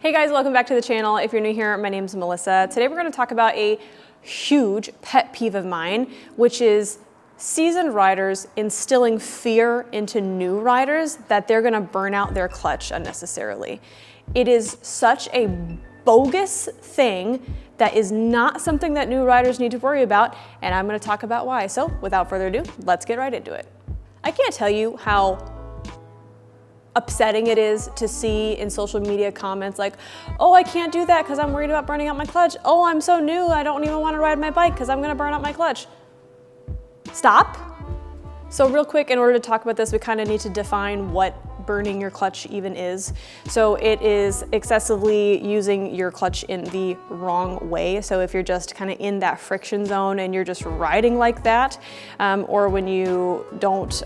Hey guys, welcome back to the channel. If you're new here, my name's Melissa. Today we're going to talk about a huge pet peeve of mine, which is seasoned riders instilling fear into new riders that they're going to burn out their clutch unnecessarily. It is such a bogus thing that is not something that new riders need to worry about, and I'm going to talk about why. So without further ado, let's get right into it. I can't tell you how upsetting it is to see in social media comments like, oh, I can't do that because I'm worried about burning out my clutch. Oh, I'm so new, I don't even want to ride my bike because I'm going to burn out my clutch. Stop. So real quick, in order to talk about this, we kind of need to define what burning your clutch even is. So it is excessively using your clutch in the wrong way. So if you're just kind of in that friction zone and you're just riding like that, or when you don't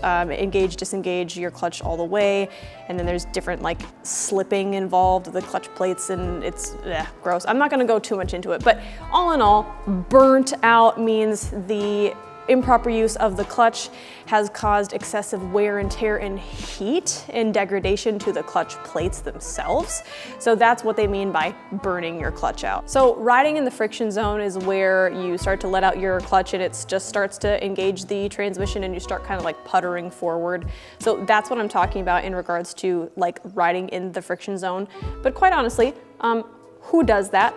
disengage your clutch all the way, and then there's different like slipping involved, the clutch plates, and it's gross. I'm not gonna go too much into it, but all in all, burnt out means the improper use of the clutch has caused excessive wear and tear and heat and degradation to the clutch plates themselves. So that's what they mean by burning your clutch out. So riding in the friction zone is where you start to let out your clutch and it just starts to engage the transmission and you start kind of like puttering forward. So that's what I'm talking about in regards to like riding in the friction zone. But quite honestly, who does that?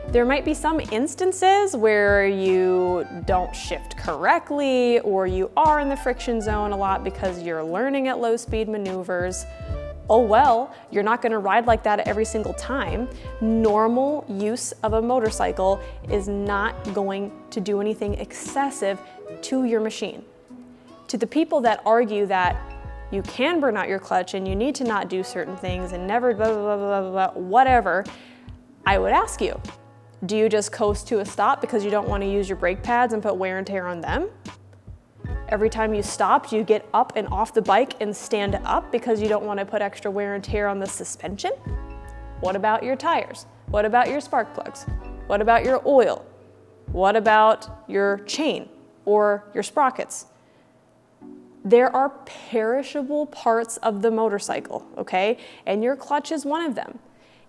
There might be some instances where you don't shift correctly or you are in the friction zone a lot because you're learning at low speed maneuvers. Oh well, you're not gonna ride like that every single time. Normal use of a motorcycle is not going to do anything excessive to your machine. To the people that argue that you can burn out your clutch and you need to not do certain things and never blah, blah, blah, blah, blah, whatever, I would ask you, do you just coast to a stop because you don't want to use your brake pads and put wear and tear on them? Every time you stop, do you get up and off the bike and stand up because you don't want to put extra wear and tear on the suspension? What about your tires? What about your spark plugs? What about your oil? What about your chain or your sprockets? There are perishable parts of the motorcycle, okay? And your clutch is one of them.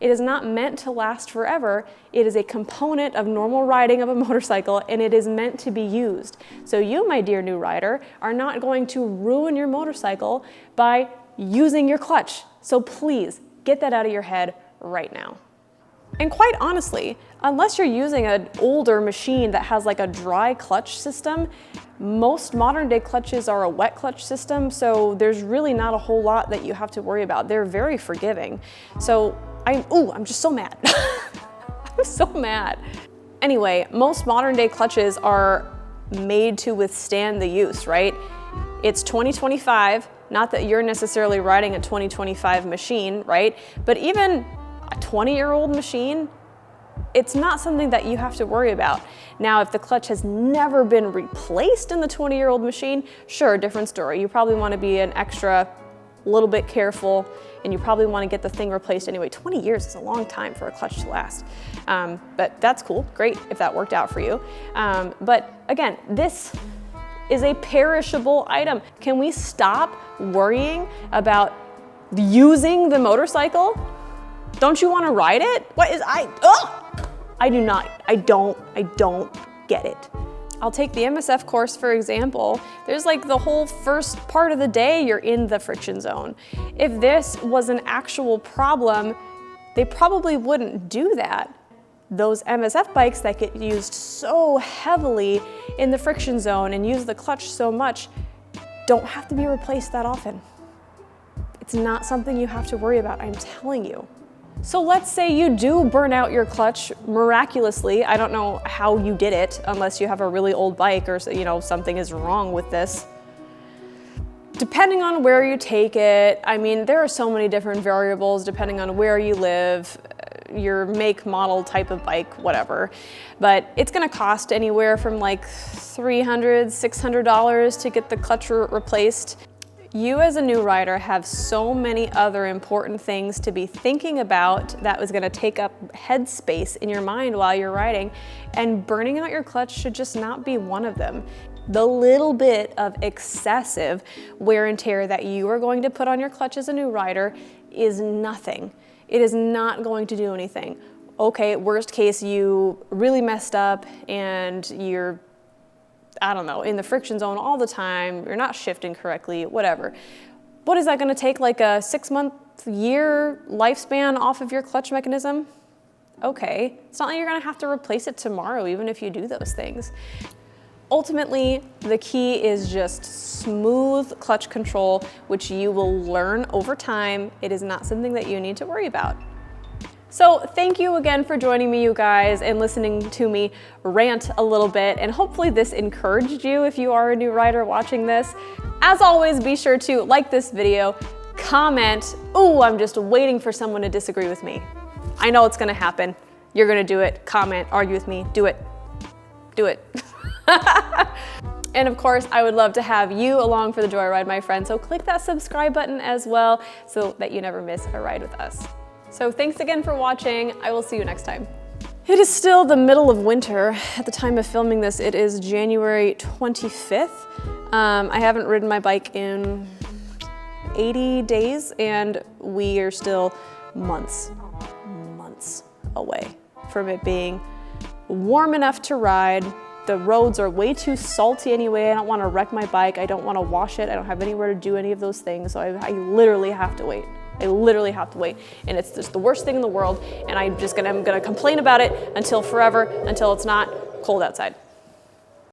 It is not meant to last forever. It is a component of normal riding of a motorcycle and it is meant to be used. So you, my dear new rider, are not going to ruin your motorcycle by using your clutch. So please get that out of your head right now. And quite honestly, unless you're using an older machine that has like a dry clutch system, most modern day clutches are a wet clutch system. So there's really not a whole lot that you have to worry about. They're very forgiving. So I'm just so mad. I'm so mad. Anyway, most modern day clutches are made to withstand the use, right? It's 2025, not that you're necessarily riding a 2025 machine, right? But even a 20-year-old machine, it's not something that you have to worry about. Now, if the clutch has never been replaced in the 20-year-old machine, sure, different story. You probably want to be an extra little bit careful and you probably want to get the thing replaced anyway. 20 years is a long time for a clutch to last. But that's cool, great if that worked out for you. But again, this is a perishable item. Can we stop worrying about using the motorcycle? Don't you want to ride it? I don't get it. I'll take the MSF course for example. There's like the whole first part of the day you're in the friction zone. If this was an actual problem, they probably wouldn't do that. Those MSF bikes that get used so heavily in the friction zone and use the clutch so much don't have to be replaced that often. It's not something you have to worry about, I'm telling you. So let's say you do burn out your clutch miraculously. I don't know how you did it unless you have a really old bike or something is wrong with this. Depending on where you take it, I mean, there are so many different variables depending on where you live, your make, model, type of bike, whatever. But it's gonna cost anywhere from like $300, $600 to get the clutch replaced. You as a new rider have so many other important things to be thinking about that was gonna take up headspace in your mind while you're riding, and burning out your clutch should just not be one of them. The little bit of excessive wear and tear that you are going to put on your clutch as a new rider is nothing. It is not going to do anything. Okay, worst case, you really messed up and you're, I don't know, in the friction zone all the time, you're not shifting correctly, whatever. What is that gonna take, like a 6-month, year lifespan off of your clutch mechanism? Okay, it's not like you're gonna have to replace it tomorrow, even if you do those things. Ultimately, the key is just smooth clutch control, which you will learn over time. It is not something that you need to worry about. So thank you again for joining me, you guys, and listening to me rant a little bit, and hopefully this encouraged you if you are a new rider watching this. As always, be sure to like this video, comment. Ooh, I'm just waiting for someone to disagree with me. I know it's gonna happen. You're gonna do it, comment, argue with me, do it. Do it. And of course, I would love to have you along for the joyride, my friend. So click that subscribe button as well so that you never miss a ride with us. So thanks again for watching. I will see you next time. It is still the middle of winter. At the time of filming this, it is January 25th. I haven't ridden my bike in 80 days and we are still months away from it being warm enough to ride. The roads are way too salty anyway. I don't want to wreck my bike. I don't want to wash it. I don't have anywhere to do any of those things. So I literally have to wait. I literally have to wait. And it's just the worst thing in the world. And I'm gonna complain about it until forever, until it's not cold outside.